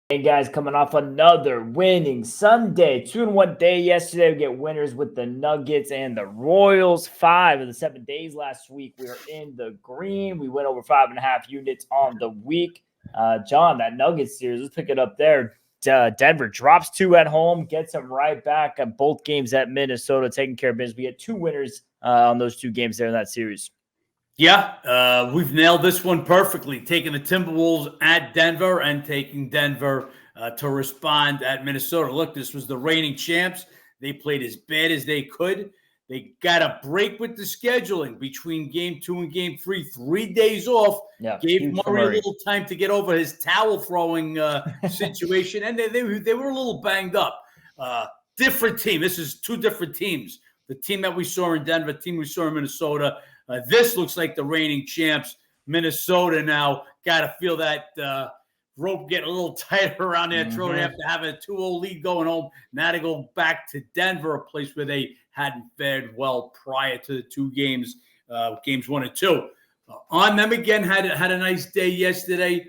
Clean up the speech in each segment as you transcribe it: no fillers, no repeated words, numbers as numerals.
Hey guys, coming off another winning Sunday. 2-1 day yesterday. We get winners with the Nuggets and the Royals. 5 of the 7 days last week. We are in the green. We went over 5.5 units on the week. John, that Nuggets series, let's pick it up there. Denver drops 2 at home, gets them right back at both games at Minnesota, taking care of business. We get 2 winners on those 2 games there in that series. Yeah, we've nailed this one perfectly, taking the Timberwolves at Denver and taking Denver to respond at Minnesota. Look, this was the reigning champs. They played as bad as they could. They got a break with the scheduling between game 2 and game 3, 3 days off. Yeah, gave Murray a little time to get over his towel throwing situation, and they were a little banged up. Different team. This is 2 different teams. The team that we saw in Denver, the team we saw in Minnesota. This looks like the reigning champs. Minnesota now got to feel that rope getting a little tighter around their throat after having a 2-0 lead going home. Now to go back to Denver, a place where they hadn't fared well prior to the 2 games, games 1 and 2. On them again, had a nice day yesterday.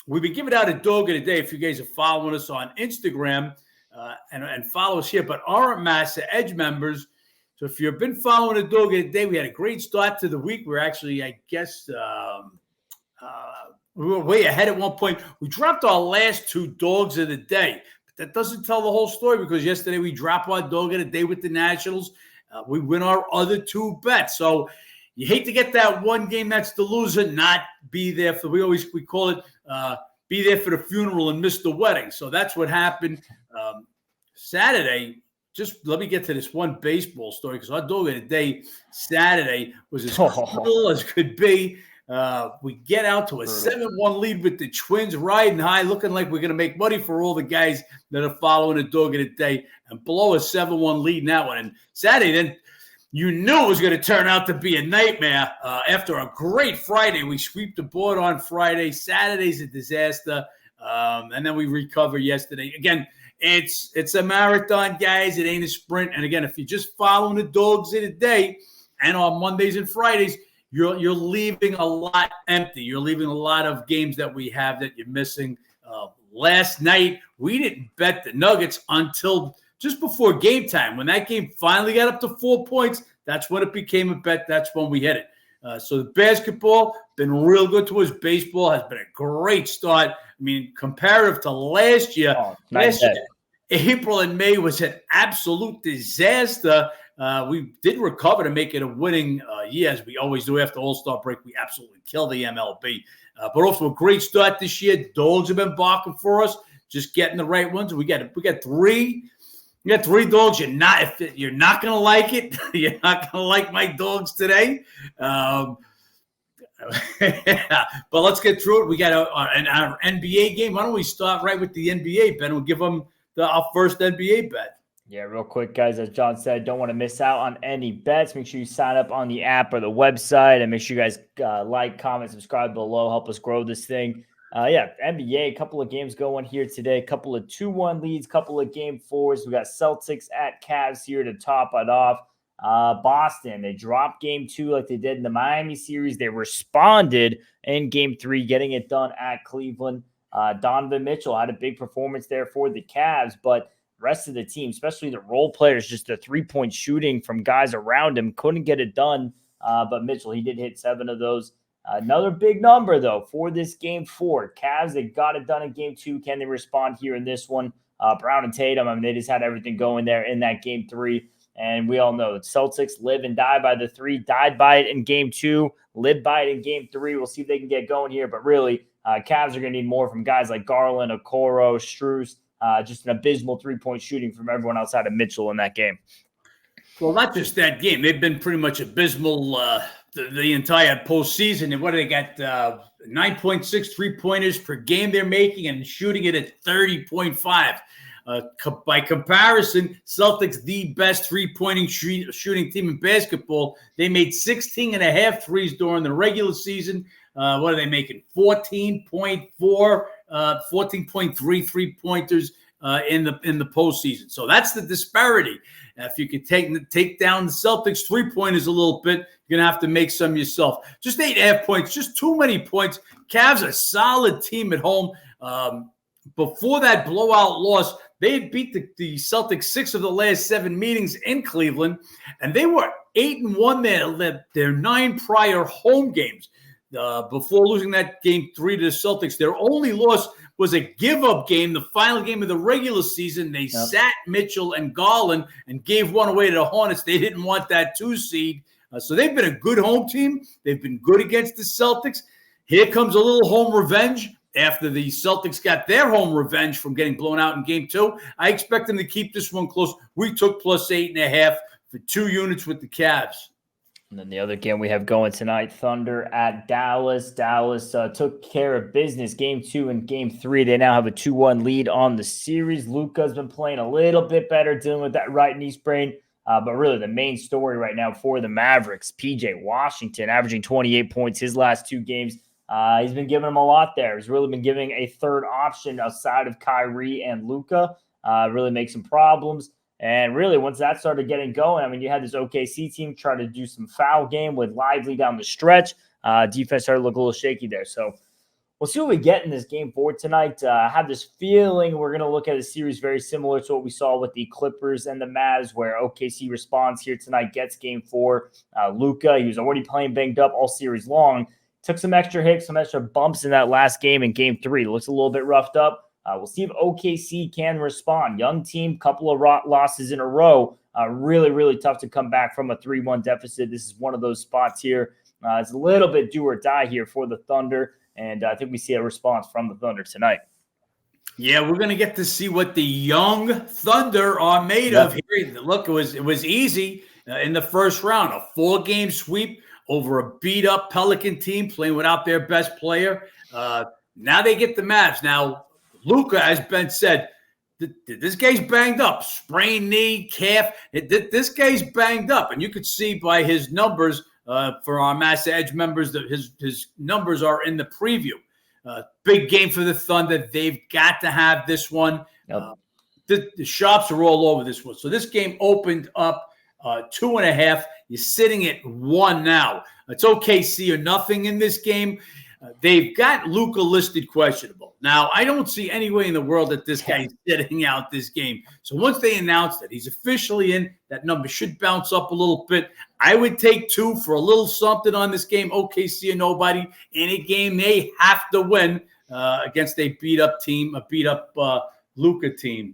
We've been giving out a dog of the day. If you guys are following us on Instagram and follow us here, but aren't Massa Edge members. So if you've been following the dog of the day, we had a great start to the week. We're actually, I guess, we were way ahead at one point. We dropped our last 2 dogs of the day. But that doesn't tell the whole story because yesterday we dropped our dog of the day with the Nationals. We win our other 2 bets. So you hate to get that one game that's the loser, not be there for, we call it be there for the funeral and miss the wedding. So that's what happened Saturday. Just let me get to this one baseball story because our dog of the day Saturday was as cool as could be. We get out to a 7-1 lead with the Twins riding high, looking like we're going to make money for all the guys that are following the dog of the day and blow a 7-1 lead in that one. And Saturday, then you knew it was going to turn out to be a nightmare. After a great Friday, we sweep the board on Friday. Saturday's a disaster. And then we recover yesterday. Again, it's a marathon, guys. It ain't a sprint. And again, if you're just following the dogs of the day and on Mondays and Fridays, you're leaving a lot empty. You're leaving a lot of games that we have that you're missing. Last night, we didn't bet the Nuggets until just before game time. When that game finally got up to 4 points, that's when it became a bet. That's when we hit it. So the basketball been real good to us. Baseball has been a great start. I mean, comparative to last year, April and May was an absolute disaster. We did recover to make it a winning year, as we always do after All-Star break. We absolutely kill the MLB. But also a great start this year. Dogs have been barking for us, just getting the right ones. We got 3. You got 3 dogs. You're not going to like it. You're not going to like my dogs today. But let's get through it. We got our NBA game. Why don't we start right with the NBA bet? We'll give them our first NBA bet. Yeah, real quick, guys, as John said, don't want to miss out on any bets. Make sure you sign up on the app or the website, and make sure you guys like, comment, subscribe below. Help us grow this thing. NBA, a couple of games going here today, a couple of 2-1 leads, couple of game 4s. We got Celtics at Cavs here to top it off. Boston, they dropped game 2 like they did in the Miami series. They responded in game 3, getting it done at Cleveland. Donovan Mitchell had a big performance there for the Cavs, but rest of the team, especially the role players, just the 3-point shooting from guys around him, couldn't get it done. But Mitchell, he did hit 7 of those. Another big number, though, for this game 4. Cavs, they got it done in game 2. Can they respond here in this one? Brown and Tatum, I mean, they just had everything going there in that game 3. And we all know Celtics live and die by the 3, died by it in game 2, lived by it in game 3. We'll see if they can get going here. But really, Cavs are going to need more from guys like Garland, Okoro, Strus, just an abysmal 3-point shooting from everyone outside of Mitchell in that game. Well, not just that game. They've been pretty much abysmal the entire postseason. And what do they got? 9.6 3-pointers per game they're making and shooting it at 30.5. By comparison, Celtics, the best three-pointing shooting team in basketball. They made 16.5 threes during the regular season. What are they making? 14.4, 14.3 three-pointers in the postseason. So that's the disparity. If you could take down the Celtics three-pointers a little bit, you're going to have to make some yourself. Just 8.5 points, just too many points. Cavs are a solid team at home. before that blowout loss, they had beat the Celtics 6 of the last 7 meetings in Cleveland, and they were 8-1 their 9 prior home games. Before losing that game 3 to the Celtics, their only loss was a give-up game, the final game of the regular season. They sat Mitchell and Garland and gave one away to the Hornets. They didn't want that 2 seed. So they've been a good home team. They've been good against the Celtics. Here comes a little home revenge. After the Celtics got their home revenge from getting blown out in game 2, I expect them to keep this one close. We took plus 8.5 for 2 units with the Cavs. And then the other game we have going tonight, Thunder at Dallas. Dallas took care of business game 2 and game 3. They now have a 2-1 lead on the series. Luka's been playing a little bit better, dealing with that right knee sprain. But really the main story right now for the Mavericks, PJ Washington averaging 28 points his last 2 games. He's been giving them a lot there. He's really been giving a third option outside of Kyrie and Luka. Really make some problems. And really, once that started getting going, I mean, you had this OKC team try to do some foul game with Lively down the stretch. Defense started to look a little shaky there. So we'll see what we get in this game 4 tonight. I have this feeling we're going to look at a series very similar to what we saw with the Clippers and the Mavs, where OKC responds here tonight, gets game 4. Luka, he was already playing banged up all series long. Took some extra hits, some extra bumps in that last game in game 3. It looks a little bit roughed up. We'll see if OKC can respond. Young team, couple of losses in a row. Really, really tough to come back from a 3-1 deficit. This is one of those spots here. It's a little bit do or die here for the Thunder, and I think we see a response from the Thunder tonight. Yeah, we're going to get to see what the young Thunder are made of here. Look, it was easy in the first round, a 4-game sweep over a beat-up Pelican team playing without their best player. Now they get the Mavs. Now, Luka, as Ben said, this guy's banged up. Sprained knee, calf. This guy's banged up. And you could see by his numbers, for our Massa Edge members, that his numbers are in the preview. Big game for the Thunder. They've got to have this one. Yep. The shops are all over this one. So this game opened up 2.5. You're sitting at 1 now. It's OKC or nothing in this game. They've got Luka listed questionable. Now, I don't see any way in the world that this guy is sitting out this game. So once they announce that he's officially in, that number should bounce up a little bit. I would take 2 for a little something on this game. OKC or nobody. Any game they have to win against a beat-up team, a beat-up Luka team.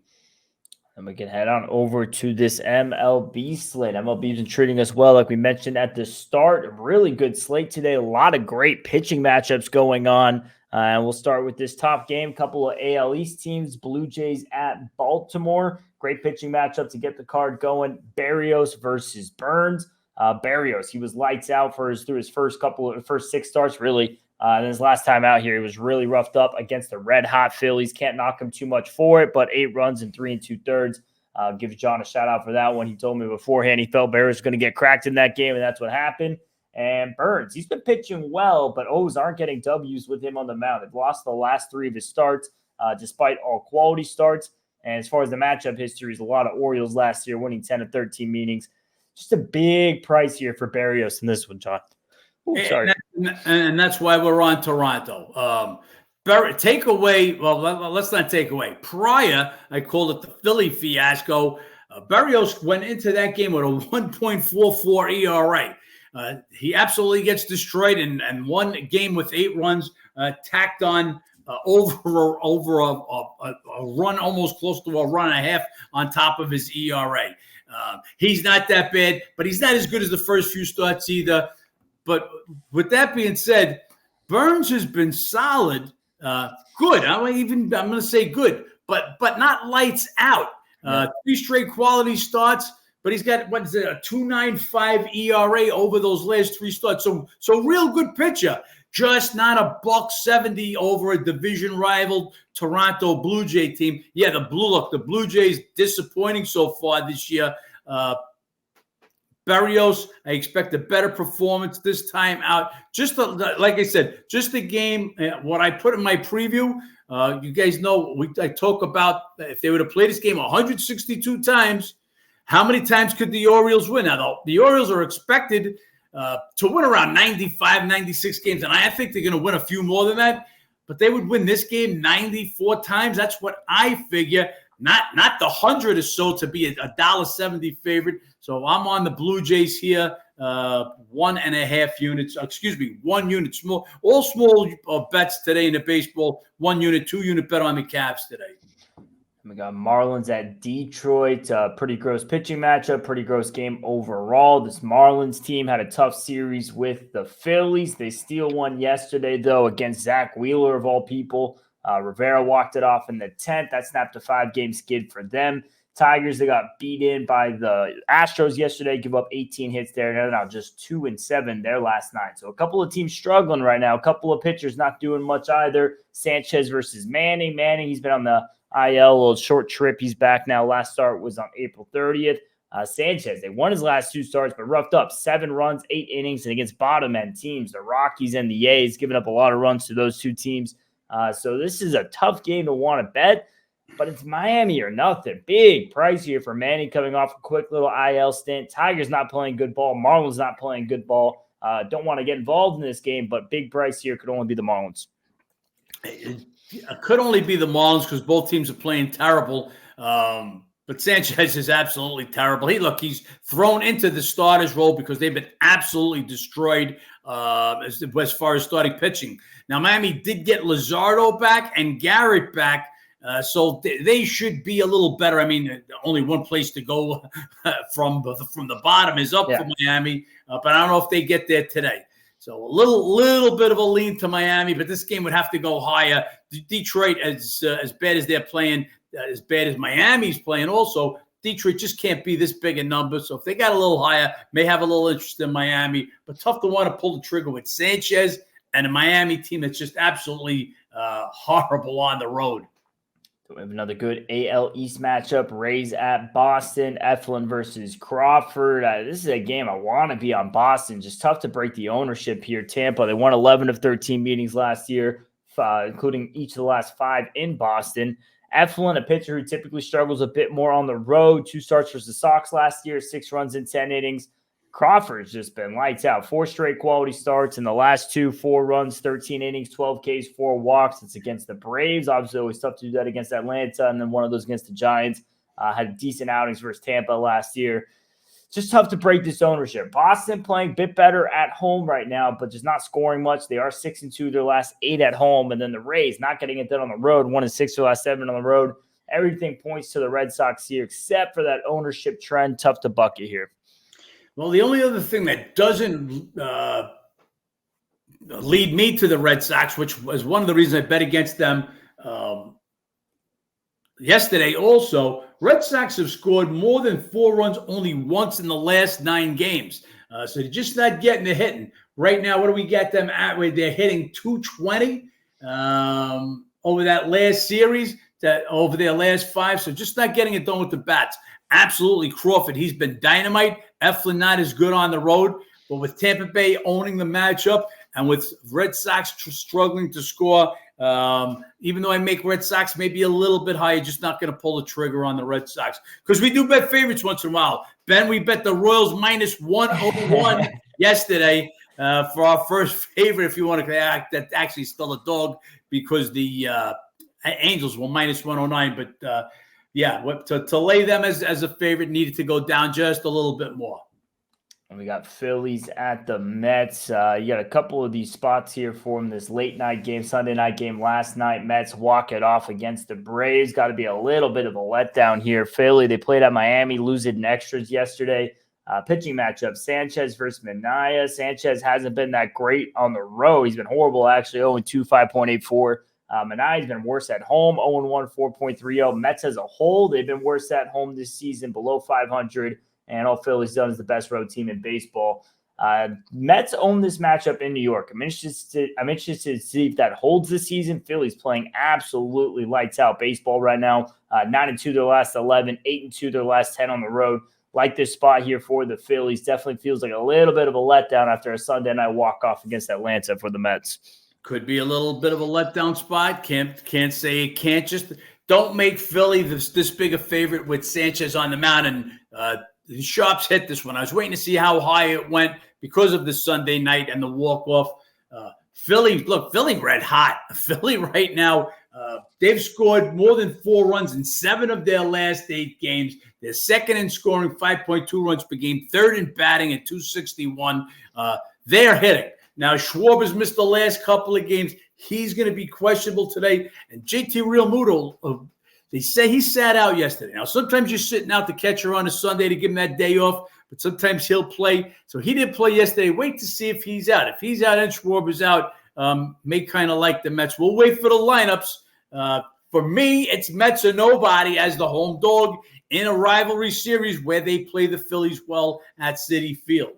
And we can head on over to this MLB slate. MLB's been treating us well, like we mentioned at the start. A really good slate today. A lot of great pitching matchups going on. And we'll start with this top game. Couple of AL East teams. Blue Jays at Baltimore. Great pitching matchup to get the card going. Berrios versus Burns. Berrios, he was lights out through his first 6 starts, really. And his last time out here, he was really roughed up against the red-hot Phillies. Can't knock him too much for it, but 8 runs in 3 2/3. Give John a shout-out for that one. He told me beforehand he felt Berrios was going to get cracked in that game, and that's what happened. And Burns, he's been pitching well, but O's aren't getting W's with him on the mound. They've lost the last 3 of his starts, despite all quality starts. And as far as the matchup history, is a lot of Orioles last year, winning 10 of 13 meetings. Just a big price here for Berrios in this one, John. Ooh, sorry. And that's why we're on Toronto. Take away, well, let's not take away. Prior, I called it the Philly fiasco. Berrios went into that game with a 1.44 ERA. He absolutely gets destroyed and one game with 8 runs tacked on over a run, almost close to a run and a half on top of his ERA. He's not that bad, but he's not as good as the first few starts either. But with that being said, Burns has been Good. I'm going to say good, but not lights out. 3 straight quality starts, but he's got, what is it, a 2.95 ERA over those last 3 starts. So real good pitcher, just not a $170 over a division rival Toronto Blue Jay team. Yeah, the Blue Jays disappointing so far this year. Berrios, I expect a better performance this time out. Like I said, just the game, what I put in my preview, you guys know, I talk about if they were to play this game 162 times, how many times could the Orioles win? Now, the Orioles are expected to win around 95, 96 games, and I think they're going to win a few more than that. but they would win this game 94 times. That's what I figure. Not the 100 or so to be a $1.70 favorite. So I'm on the Blue Jays here. 1.5 units. 1 unit small. All small bets today in the baseball. 1 unit, 2 unit bet on the Cavs today. We got Marlins at Detroit. Pretty gross pitching matchup. Pretty gross game overall. This Marlins team had a tough series with the Phillies. They steal one yesterday, though, against Zach Wheeler, of all people. Rivera walked it off in the 10th. That snapped a 5-game skid for them. Tigers, they got beat in by the Astros yesterday, give up 18 hits there. They're now just 2-7 their last 9. So a couple of teams struggling right now. A couple of pitchers not doing much either. Sanchez versus Manning. Manning, he's been on the IL, a little short trip. He's back now. Last start was on April 30th. Sanchez, they won his last 2 starts, but roughed up 7 runs, 8 innings, and against bottom-end teams, the Rockies and the A's, giving up a lot of runs to those 2 teams. So this is a tough game to want to bet, but it's Miami or nothing. Big price here for Manny coming off a quick little IL stint. Tigers not playing good ball. Marlins not playing good ball. Don't want to get involved in this game, but big price here could only be the Marlins. It could only be the Marlins because both teams are playing terrible. But Sanchez is absolutely terrible. He's thrown into the starter's role because they've been absolutely destroyed as far as starting pitching. Now, Miami did get Luzardo back and Garrett back, so they should be a little better. I mean, only one place to go from the bottom is up for Miami, but I don't know if they get there today. So a little bit of a lean to Miami, but this game would have to go higher. Detroit, as bad as they're playing, as bad as Miami's playing also, Detroit just can't be this big a number. So if they got a little higher, may have a little interest in Miami, but tough to want to pull the trigger with Sanchez and a Miami team that's just absolutely horrible on the road. So we have another good AL East matchup. Rays at Boston. Eflin versus Crawford. This is a game I want to be on Boston. Just tough to break the ownership here. Tampa, they won 11 of 13 meetings last year, including each of the last 5 in Boston. Eflin, a pitcher who typically struggles a bit more on the road. 2 starts versus the Sox last year, 6 runs in 10 innings. Crawford's just been lights out. 4 straight quality starts in the last 2, 4 runs, 13 innings, 12 Ks, 4 walks. It's against the Braves. Obviously, always tough to do that against Atlanta, and then one of those against the Giants. Had decent outings versus Tampa last year. Just tough to break this ownership. Boston playing a bit better at home right now, but just not scoring much. They are 6-2 their last 8 at home, and then the Rays not getting it done on the road. 1-6 their last 7 on the road. Everything points to the Red Sox here, except for that ownership trend. Tough to bucket here. Well, the only other thing that doesn't lead me to the Red Sox, which was one of the reasons I bet against them yesterday also, Red Sox have scored more than 4 runs only once in the last 9 games. So they're just not getting the hitting. Right now, what do we get them at? They're hitting 220 over that last series, over their last 5. So just not getting it done with the bats. Absolutely, Crawford. He's been dynamite. Eflin not as good on the road, but with Tampa Bay owning the matchup and with Red Sox struggling to score, even though I make Red Sox maybe a little bit higher, just not going to pull the trigger on the Red Sox because we do bet favorites once in a while. Ben, we bet the Royals minus 101 yesterday for our first favorite. If you want to act, that actually still a dog because the Angels were minus 109, but. To lay them as a favorite needed to go down just a little bit more. And we got Phillies at the Mets. You got a couple of these spots here for them. This late night game, Sunday night game last night. Mets walk it off against the Braves. Got to be a little bit of a letdown here. Philly, they played at Miami, lose it in extras yesterday. Pitching matchup, Sanchez versus Minaya. Sanchez hasn't been that great on the road. He's been horrible, actually, 0-2, 5.84. Manaya's been worse at home, 0-1, 4.30. Mets as a whole, they've been worse at home this season, below 500. And all Philly's done is the best road team in baseball. Mets own this matchup in New York. I'm interested to see if that holds this season. Philly's playing absolutely lights out baseball right now. 9-2 their last 11, 8-2 their last 10 on the road. Like this spot here for the Phillies. Definitely feels like a little bit of a letdown after a Sunday night walk-off against Atlanta for the Mets. Could be a little bit of a letdown spot. Can't say it can't. Just don't make Philly this big a favorite with Sanchez on the mound. And the sharps hit this one. I was waiting to see how high it went because of the Sunday night and the walk-off. Philly red hot. Philly right now, they've scored more than 4 runs in 7 of their last 8 games. They're second in scoring, 5.2 runs per game, third in batting at 261. They're hitting. Now, Schwarber's missed the last couple of games. He's going to be questionable today. And JT Realmuto, they say he sat out yesterday. Now, sometimes you're sitting out the catcher on a Sunday to give him that day off, but sometimes he'll play. So he didn't play yesterday. Wait to see if he's out. If he's out and Schwarber's out, may kind of like the Mets. We'll wait for the lineups. For me, it's Mets or nobody as the home dog in a rivalry series where they play the Phillies well at Citi Field.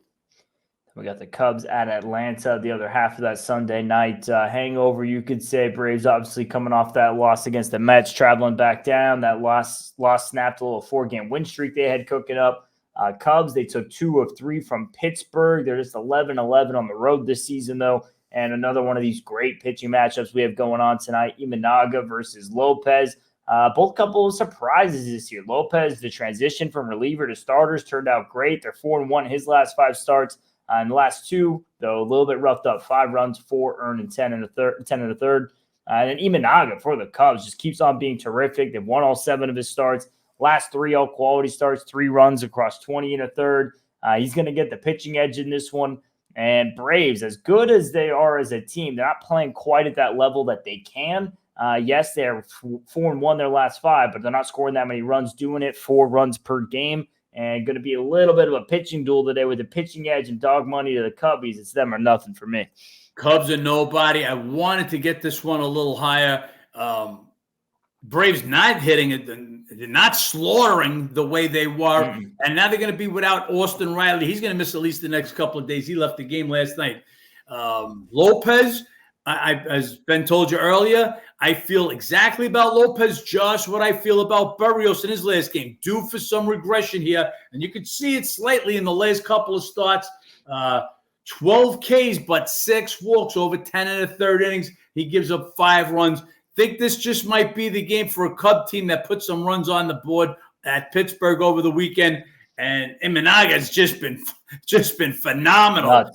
We got the Cubs at Atlanta, the other half of that Sunday night hangover, you could say. Braves obviously coming off that loss against the Mets, traveling back down. That loss snapped a little 4-game win streak they had cooking up. Cubs, they took 2 of 3 from Pittsburgh. They're just 11-11 on the road this season, though. And another one of these great pitching matchups we have going on tonight, Imanaga versus Lopez. Both couple of surprises this year. Lopez, the transition from reliever to starters turned out great. They're 4-1 his last 5 starts. In the last 2, though, a little bit roughed up. 5 runs, 4 earned, and 10 and a third. And then Imanaga for the Cubs just keeps on being terrific. They've won all 7 of his starts. Last 3 all quality starts, 3 runs across 20 and a third. He's going to get the pitching edge in this one. And Braves, as good as they are as a team, they're not playing quite at that level that they can. Yes, they're 4-1 their last 5, but they're not scoring that many runs, doing it 4 runs per game. And going to be a little bit of a pitching duel today with the pitching edge and dog money to the Cubbies. It's them or nothing for me. Cubs are nobody. I wanted to get this one a little higher. Braves not hitting it, they're not slaughtering the way they were. And now they're going to be without Austin Riley. He's going to miss at least the next couple of days. He left the game last night. Lopez, as Ben told you earlier, I feel exactly about Lopez, just what I feel about Berrios in his last game. Due for some regression here, and you could see it slightly in the last couple of starts. 12 Ks, but 6 walks over 10 and a third innings. He gives up 5 runs. Think this just might be the game for a Cub team that put some runs on the board at Pittsburgh over the weekend. And Imanaga has just been phenomenal.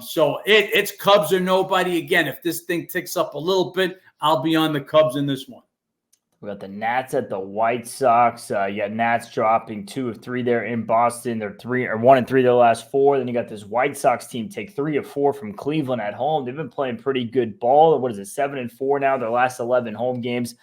So it's Cubs or nobody. Again, if this thing ticks up a little bit, I'll be on the Cubs in this one. We got the Nats at the White Sox. Nats dropping 2 of 3 there in Boston. They're 1 and 3 their last 4. Then you got this White Sox team take 3 of 4 from Cleveland at home. They've been playing pretty good ball. What is it, 7-4 now? Their last 11 home games.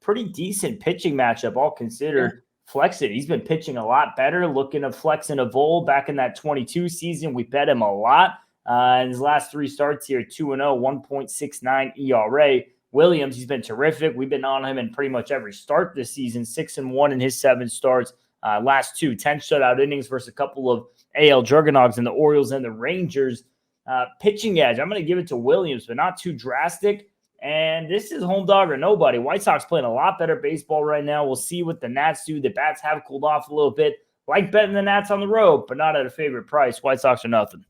Pretty decent pitching matchup, all considered. Flexen, he's been pitching a lot better. Looking to flex in a bowl back in that 22 season. We bet him a lot. In his last 3 starts here, 2-0, 1.69 ERA. Williams, he's been terrific. We've been on him in pretty much every start this season, 6-1 in his 7 starts. Last 2, 10 shutout innings versus a couple of AL juggernauts in the Orioles and the Rangers. Pitching edge, I'm going to give it to Williams, but not too drastic. And this is home dog or nobody. White Sox playing a lot better baseball right now. We'll see what the Nats do. The bats have cooled off a little bit. Like betting the Nats on the road, but not at a favorite price. White Sox are nothing.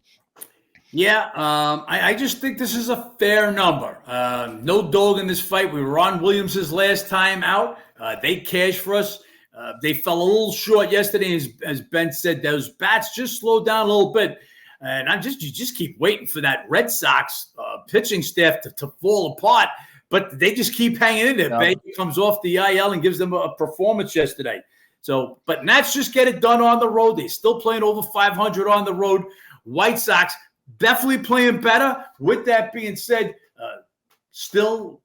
Yeah, I just think this is a fair number. No dog in this fight. We were on Williams' last time out. They cashed for us. They fell a little short yesterday, as Ben said. Those bats just slowed down a little bit. And you just keep waiting for that Red Sox pitching staff to fall apart. But they just keep hanging in there. Yeah. Bailey comes off the IL and gives them a performance yesterday. So, but Nats just get it done on the road. They're still playing over 500 on the road. White Sox definitely playing better. With that being said, still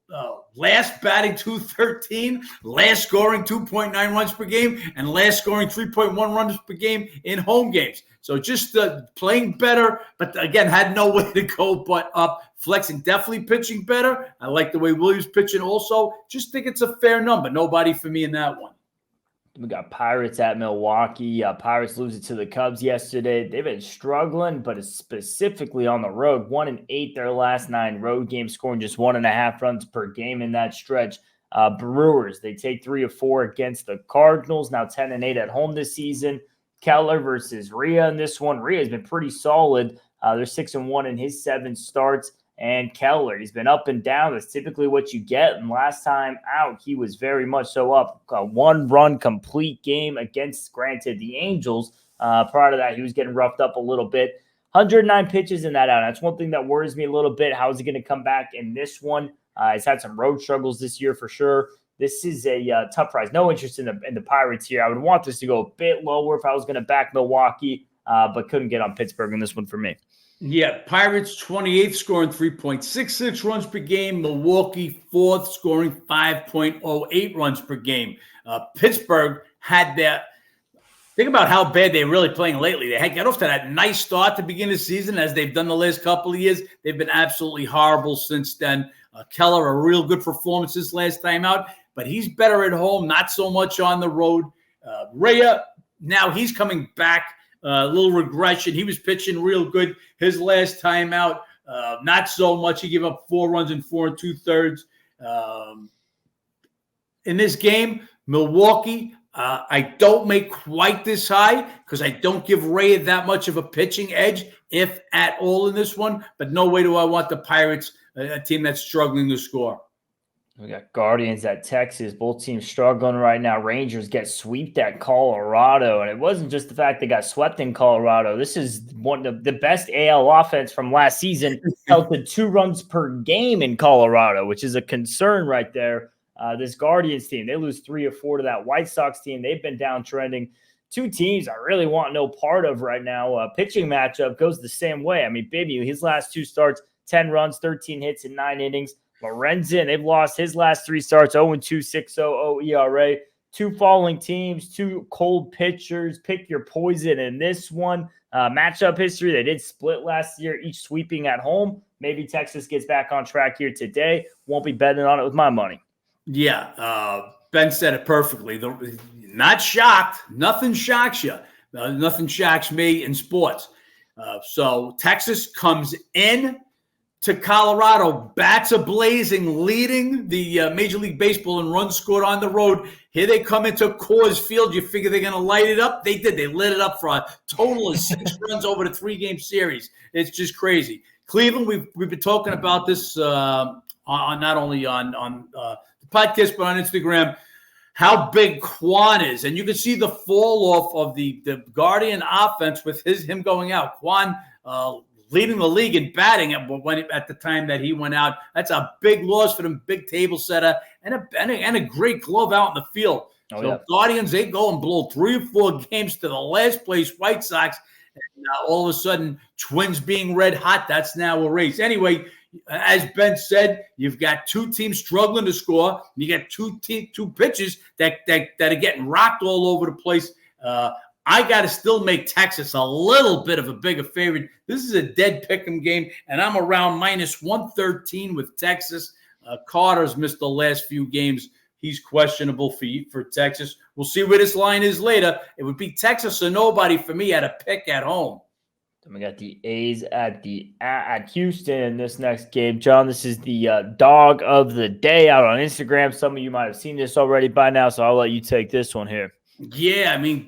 last batting 213, last scoring 2.9 runs per game, and last scoring 3.1 runs per game in home games. So just playing better, but again, had no way to go but up. Flexing, definitely pitching better. I like the way Williams pitching also. Just think it's a fair number. Nobody for me in that one. We got Pirates at Milwaukee. Pirates lose it to the Cubs yesterday. They've been struggling, but specifically on the road. 1-8 their last 9 road games, scoring just 1.5 runs per game in that stretch. Brewers, they take 3 of 4 against the Cardinals. Now 10-8 at home this season. Keller versus Rhea in this one. Rhea has been pretty solid. They're 6-1 in his 7 starts. And Keller, he's been up and down. That's typically what you get. And last time out, he was very much so up. A 1-run complete game against, granted, the Angels. Prior to that, he was getting roughed up a little bit. 109 pitches in that out. That's one thing that worries me a little bit. How is he going to come back in this one? He's had some road struggles this year for sure. This is a tough price. No interest in the Pirates here. I would want this to go a bit lower if I was going to back Milwaukee, but couldn't get on Pittsburgh in this one for me. Yeah, Pirates 28th, scoring 3.66 runs per game. Milwaukee 4th, scoring 5.08 runs per game. Pittsburgh had that. Think about how bad they're really playing lately. They had got off to that nice start to begin the season, as they've done the last couple of years. They've been absolutely horrible since then. Keller, a real good performance this last time out, but he's better at home, not so much on the road. Rhea, now he's coming back. A little regression. He was pitching real good his last time out. Not so much. He gave up 4 runs in 4 2/3. In this game, Milwaukee, I don't make quite this high because I don't give Rhea that much of a pitching edge, if at all, in this one. But no way do I want the Pirates, a team that's struggling to score. We got Guardians at Texas. Both teams struggling right now. Rangers get swept at Colorado. And it wasn't just the fact they got swept in Colorado. This is one of the best AL offense from last season. Held to 2 runs per game in Colorado, which is a concern right there. This Guardians team, they lose 3 or 4 to that White Sox team. They've been downtrending. 2 teams I really want no part of right now. Pitching matchup goes the same way. I mean, baby, his last 2 starts, 10 runs, 13 hits in 9 innings. Lorenzen, they've lost his last 3 starts, 0-2, 6.00 ERA. 2 falling teams, 2 cold pitchers. Pick your poison in this one. Matchup history, they did split last year, each sweeping at home. Maybe Texas gets back on track here today. Won't be betting on it with my money. Yeah, Ben said it perfectly. Not shocked. Nothing shocks you. Nothing shocks me in sports. So Texas comes in to Colorado, bats a-blazing, leading the Major League Baseball in runs scored on the road. Here they come into Coors Field. You figure they're going to light it up? They did. They lit it up for a total of 6 runs over the 3-game series. It's just crazy. Cleveland, we've been talking about this on not only on the podcast but on Instagram, how big Quan is. And you can see the fall off of the Guardian offense with him going out. Quan leading the league in batting at the time that he went out. That's a big loss for them, big table setter, and a great glove out in the field. Guardians, they go and blow 3 or 4 games to the last place White Sox, and all of a sudden, Twins being red hot, that's now a race. Anyway, as Ben said, you've got 2 teams struggling to score. You got 2 pitches that are getting rocked all over the place. I got to still make Texas a little bit of a bigger favorite. This is a dead pick'em game, and I'm around -113 with Texas. Carter's missed the last few games. He's questionable for Texas. We'll see where this line is later. It would be Texas or nobody for me at a pick at home. Then we got the A's at Houston in this next game. John, this is the dog of the day out on Instagram. Some of you might have seen this already by now, so I'll let you take this one here. Yeah, I mean,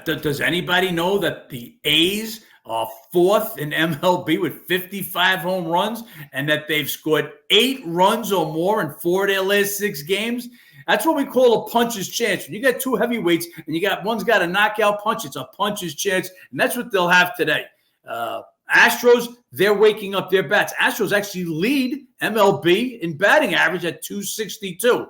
does anybody know that the A's are 4th in MLB with 55 home runs and that they've scored 8 runs or more in 4 of their last 6 games? That's what we call a puncher's chance. When you got 2 heavyweights and one's got a knockout punch, it's a puncher's chance, and that's what they'll have today. Astros, they're waking up their bats. Astros actually lead MLB in batting average at 262,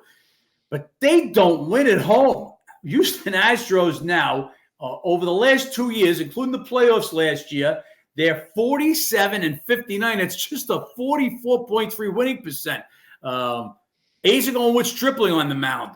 but they don't win at home. Houston Astros now, over the last 2 years, including the playoffs last year, they're 47-59. It's just a 44.3 winning percent. A's are going with Stripling on the mound.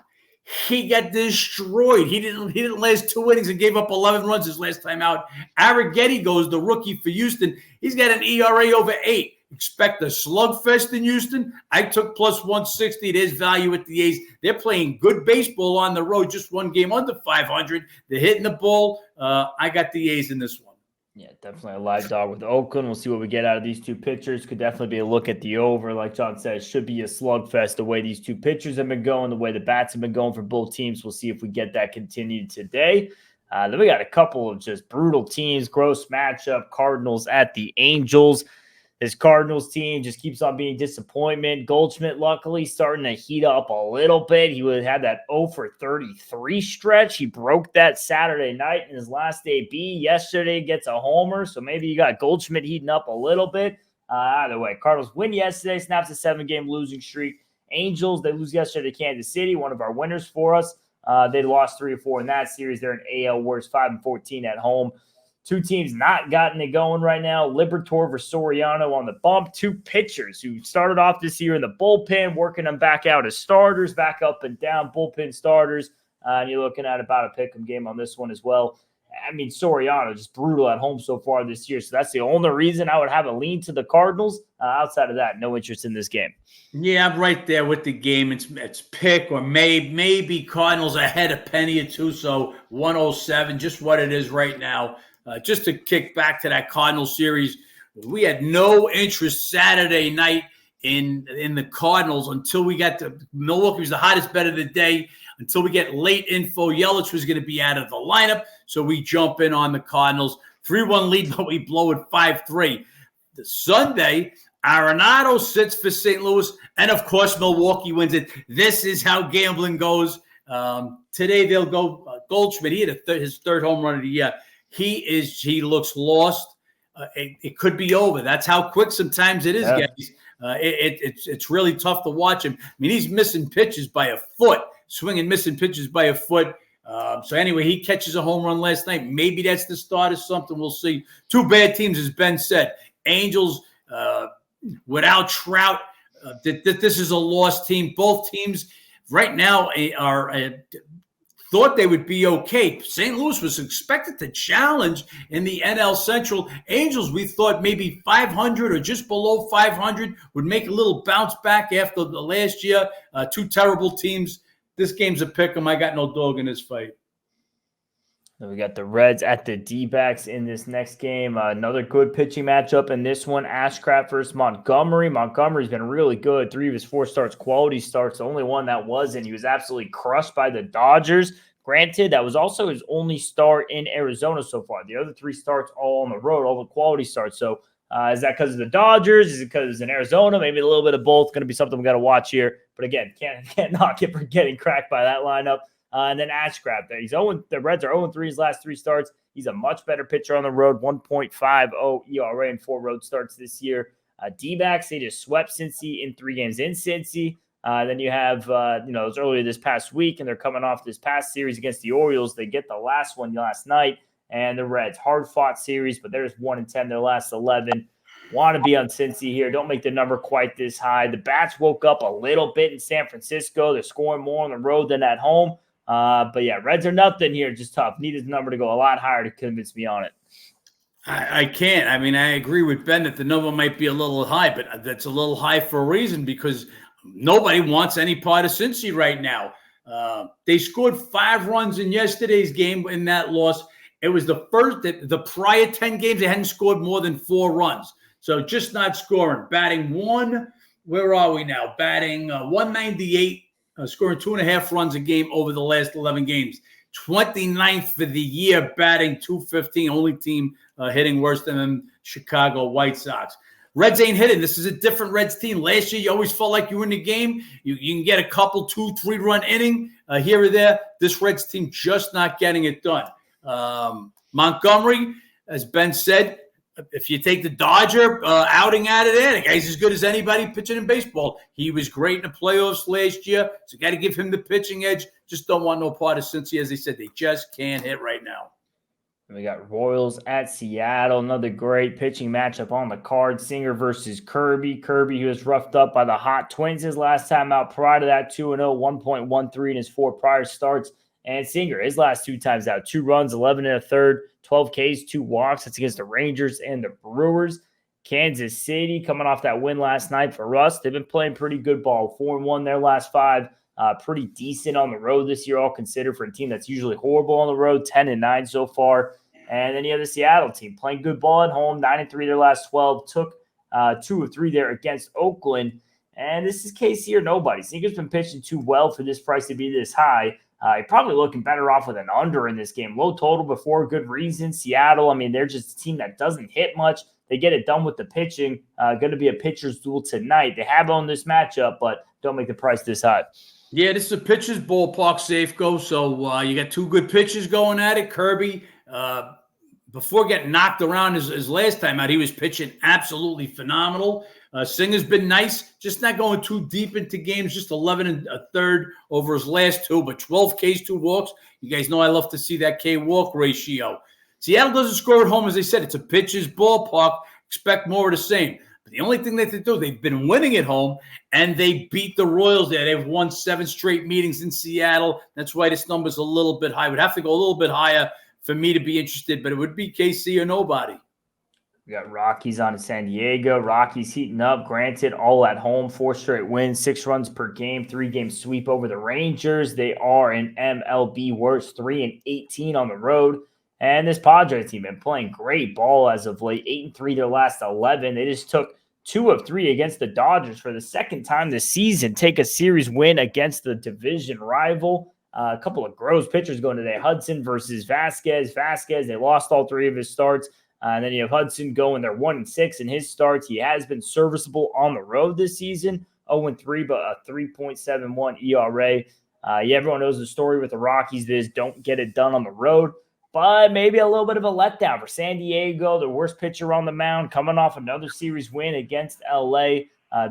He got destroyed. He didn't last 2 innings and gave up 11 runs his last time out. Arrighetti goes, the rookie for Houston. He's got an ERA over 8. Expect a slugfest in Houston. I took +160. There's value at the A's. They're playing good baseball on the road, just 1 game under 500. They're hitting the ball. I got the A's in this one. Yeah, definitely a live dog with Oakland. We'll see what we get out of these 2 pitchers. Could definitely be a look at the over. Like John said, should be a slugfest the way these 2 pitchers have been going, the way the bats have been going for both teams. We'll see if we get that continued today. Then we got a couple of just brutal teams. Gross matchup. Cardinals at the Angels. This Cardinals team just keeps on being disappointment. Goldschmidt, luckily, starting to heat up a little bit. He would have that 0 for 33 stretch. He broke that Saturday night in his last AB. Yesterday gets a homer, so maybe you got Goldschmidt heating up a little bit. Either way, Cardinals win yesterday, snaps a 7-game losing streak. Angels, they lose yesterday to Kansas City, one of our winners for us. They lost 3-4 in that series. They're in AL worst, 5-14 at home. Two teams not gotten it going right now. Liberatore versus Soriano on the bump. Two pitchers who started off this year in the bullpen, working them back out as starters, back up and down, bullpen starters. And you're looking at about a pick-em game on this one as well. I mean, Soriano just brutal at home so far this year. So that's the only reason I would have a lean to the Cardinals. Outside of that, no interest in this game. Yeah, I'm right there with the game. It's pick or maybe Cardinals ahead a penny or two. So 107, just what it is right now. Just to kick back to that Cardinals series, we had no interest Saturday night in the Cardinals until we got to Milwaukee was the hottest bet of the day. Until we get late info, Yelich was going to be out of the lineup, so we jump in on the Cardinals. 3-1 lead, but we blow it 5-3. The Sunday, Arenado sits for St. Louis, and of course, Milwaukee wins it. This is how gambling goes. Today they'll go Goldschmidt. He had his third home run of the year. He looks lost. It could be over. That's how quick sometimes it is, guys. It's really tough to watch him. I mean, he's missing pitches by a foot, swinging missing pitches by a foot. So anyway, he catches a home run last night. Maybe that's the start of something. We'll see. Two bad teams, as Ben said. Angels without Trout. This is a lost team. Both teams right now are thought they would be okay. St. Louis was expected to challenge in the NL Central. Angels, we thought maybe 500 or just below 500 would make a little bounce back after the last year. Two terrible teams. This game's a pick 'em. I got no dog in this fight. Then we got the Reds at the D-backs in this next game. Another good pitching matchup in this one. Ashcraft versus Montgomery. Montgomery's been really good. 3 of his 4 starts, quality starts. The only one that wasn't. He was absolutely crushed by the Dodgers. Granted, that was also his only start in Arizona so far. The other 3 starts all on the road, all the quality starts. So is that because of the Dodgers? Is it because it's in Arizona? Maybe a little bit of both. Going to be something we got to watch here. But again, can't knock it for getting cracked by that lineup. And then Ashcraft. The Reds are 0-3 his last 3 starts. He's a much better pitcher on the road, 1.50 ERA in 4 road starts this year. D-backs, they just swept Cincy in 3 games in Cincy. Then you have, it was earlier this past week, and they're coming off this past series against the Orioles. They get the last one last night, and the Reds, hard-fought series, but they're just 1-10 their last 11. Want to be on Cincy here. Don't make the number quite this high. The Bats woke up a little bit in San Francisco. They're scoring more on the road than at home. But yeah, Reds are nothing here. Just tough. Need his number to go a lot higher to convince me on it. I can't. I mean, I agree with Ben that the number might be a little high, but that's a little high for a reason because nobody wants any part of Cincy right now. They scored 5 runs in yesterday's game in that loss. It was the first that the prior 10 games they hadn't scored more than 4 runs. So just not scoring. Batting 1. Where are we now? Batting 198. Scoring 2.5 runs a game over the last 11 games. 29th for the year, batting 215. Only team hitting worse than them, Chicago White Sox. Reds ain't hitting. This is a different Reds team. Last year, you always felt like you were in the game. You can get a couple, 2-3 run inning here or there. This Reds team just not getting it done. Montgomery, as Ben said, if you take the Dodger outing out of there, the guy's as good as anybody pitching in baseball. He was great in the playoffs last year, so got to give him the pitching edge. Just don't want no part of Cincy. As they said, they just can't hit right now. And we got Royals at Seattle. Another great pitching matchup on the card. Singer versus Kirby. Kirby, who was roughed up by the Hot Twins his last time out. Prior to that, 2-0, 1.13 in his 4 prior starts. And Singer, his last 2 times out, 2 runs, 11 1/3, 12 Ks, 2 walks. That's against the Rangers and the Brewers. Kansas City coming off that win last night for us. They've been playing pretty good ball. 4-1 their last 5. Pretty decent on the road this year, all considered for a team that's usually horrible on the road. 10-9 so far. And then you have the Seattle team playing good ball at home. 9-3 their last 12. Took 2 of 3 there against Oakland. And this is KC or nobody. Singer's been pitching too well for this price to be this high. You're probably looking better off with an under in this game. Low total before good reason. Seattle, I mean, they're just a team that doesn't hit much. they get it done with the pitching. Going to be a pitcher's duel tonight. They have owned this matchup, but don't make the price this high. Yeah, this is a pitcher's ballpark, Safeco. So you got two good pitchers going at it. Kirby, before getting knocked around his last time out, he was pitching absolutely phenomenal. Singer's been nice, just not going too deep into games, just 11 and a third over his last two, but 12 Ks, 2 walks. You guys know I love to see that K-walk ratio. Seattle doesn't score at home, as I said. It's a pitcher's ballpark. Expect more of the same. But the only thing that they do, they've been winning at home, and they beat the Royals there. They've won 7 straight meetings in Seattle. That's why this number's a little bit high. Would have to go a little bit higher for me to be interested, but it would be KC or nobody. We got Rockies on in San Diego. Rockies heating up. Granted, all at home, 4 straight wins, 6 runs per game, 3-game sweep over the Rangers. They are in MLB worst, 3-18 on the road. And this Padres team been playing great ball as of late, 8-3 their last 11. They just took 2 of 3 against the Dodgers for the second time this season. Take a series win against the division rival. A couple of gross pitchers going today. Hudson versus Vasquez. Vasquez, they lost all 3 of his starts. And then you have Hudson going, they're 1-6 in his starts. He has been serviceable on the road this season, 0-3, but a 3.71 ERA. Everyone knows the story with the Rockies is don't get it done on the road. But maybe a little bit of a letdown for San Diego, the worst pitcher on the mound, coming off another series win against LA.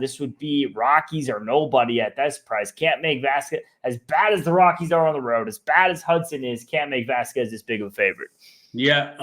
This would be Rockies or nobody at this price. Can't make Vasquez, as bad as the Rockies are on the road, as bad as Hudson is, can't make Vasquez this big of a favorite. Yeah,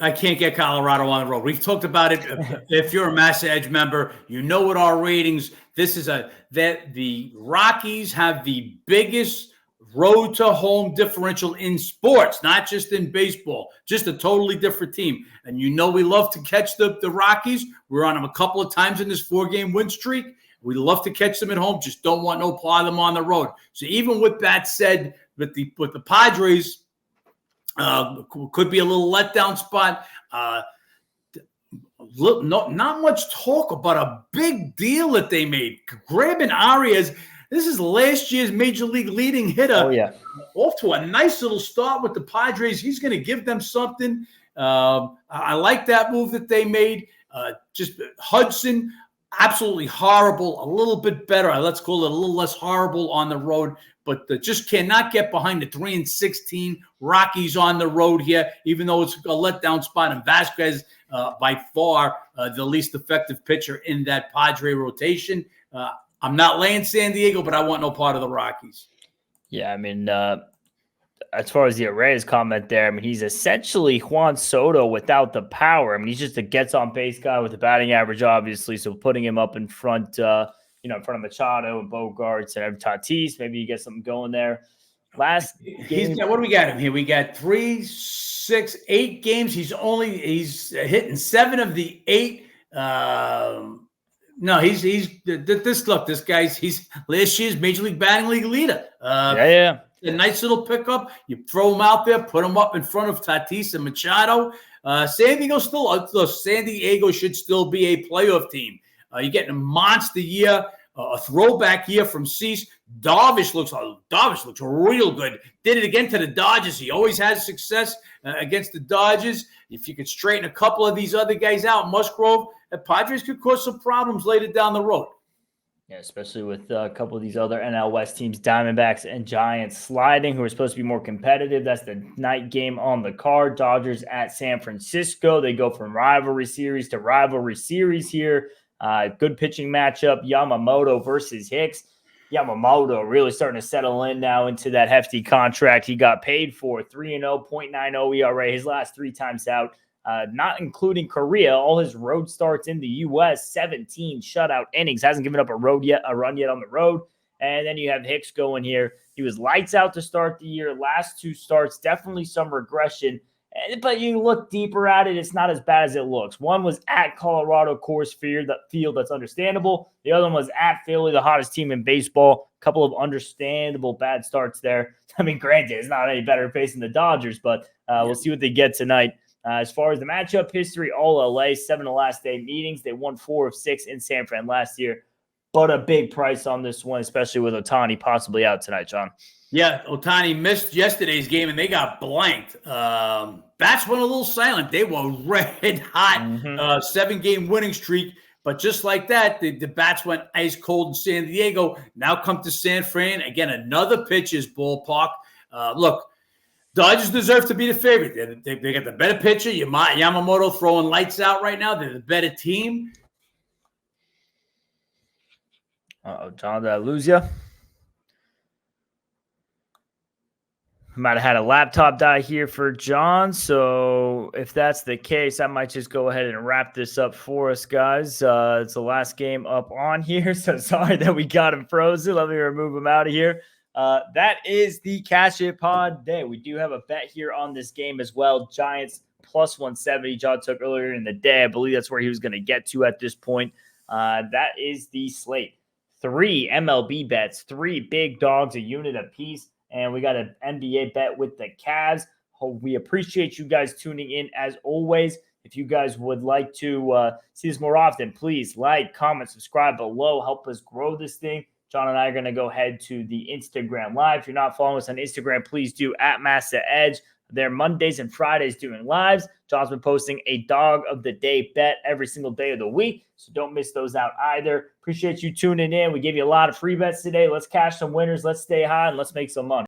I can't get Colorado on the road. We've talked about it. If you're a Massa Edge member, you know what our ratings. This is that the Rockies have the biggest road to home differential in sports, not just in baseball, just a totally different team. And you know we love to catch the Rockies. We're on them a couple of times in this 4-game win streak. We love to catch them at home, just don't want no part of them on the road. So even with that said, with the Padres, could be a little letdown spot. Not much talk about a big deal that they made. Grabbing Arias. This is last year's Major League leading hitter. Oh, yeah. Off to a nice little start with the Padres. He's going to give them something. I like that move that they made. Just Hudson, absolutely horrible. A little bit better. Let's call it a little less horrible on the road. But just cannot get behind the 3-16 Rockies on the road here, even though it's a letdown spot. And Vasquez, by far, the least effective pitcher in that Padre rotation. I'm not laying San Diego, but I want no part of the Rockies. Yeah, I mean, as far as the Arraez comment there, I mean, he's essentially Juan Soto without the power. I mean, he's just a gets-on-base guy with a batting average, obviously, so putting him up in front in front of Machado and Bogarts and Tatis, maybe you get something going there. Last game, what do we got him here? We got 3, 6, 8 games. He's hitting 7 of the 8. No, this guy's he's last year's Major League Batting League leader. A nice little pickup. You throw him out there, put him up in front of Tatis and Machado. San Diego should still be a playoff team. You're getting a monster year, a throwback year from Cease. Darvish looks real good. Did it again to the Dodgers. He always has success against the Dodgers. If you could straighten a couple of these other guys out, Musgrove, the Padres could cause some problems later down the road. Yeah, especially with a couple of these other NL West teams, Diamondbacks and Giants sliding, who are supposed to be more competitive. That's the night game on the card. Dodgers at San Francisco. They go from rivalry series to rivalry series here. Good pitching matchup, Yamamoto versus Hicks. Yamamoto really starting to settle in now into that hefty contract he got paid for. 3-0, 0.90 ERA his last 3 times out, not including Korea. All his road starts in the U.S., 17 shutout innings. Hasn't given up a run yet on the road. And then you have Hicks going here. He was lights out to start the year. Last 2 starts, definitely some regression. But you look deeper at it, it's not as bad as it looks. One was at Colorado Coors Field, that's understandable. The other one was at Philly, the hottest team in baseball. A couple of understandable bad starts there. I mean, granted, it's not any better facing the Dodgers, but we'll see what they get tonight. As far as the matchup history, all LA, 7 of the last 8 meetings. They won 4 of 6 in San Fran last year. But a big price on this one, especially with Ohtani possibly out tonight, John. Yeah, Ohtani missed yesterday's game, and they got blanked. bats went a little silent. They were red hot, 7-game winning streak. But just like that, the bats went ice cold in San Diego. Now come to San Fran. Again, another pitcher's ballpark. Look, Dodgers deserve to be the favorite. They got the better pitcher. Yamamoto throwing lights out right now. They're the better team. John, did I lose you? Might have had a laptop die here for John. So if that's the case, I might just go ahead and wrap this up for us, guys. It's the last game up on here. So sorry that we got him frozen. Let me remove him out of here. That is the Cash It Pod day. We do have a bet here on this game as well. Giants plus 170. John took earlier in the day. I believe that's where he was going to get to at this point. That is the slate. 3 MLB bets, 3 big dogs, a unit apiece. And we got an NBA bet with the Cavs. We appreciate you guys tuning in as always. If you guys would like to see this more often, please like, comment, subscribe below. Help us grow this thing. John and I are going to go ahead to the Instagram Live. If you're not following us on Instagram, please do at Massa Edge. They're Mondays and Fridays doing lives. John's been posting a dog of the day bet every single day of the week, so don't miss those out either. Appreciate you tuning in. We gave you a lot of free bets today. Let's cash some winners. Let's stay high, and let's make some money.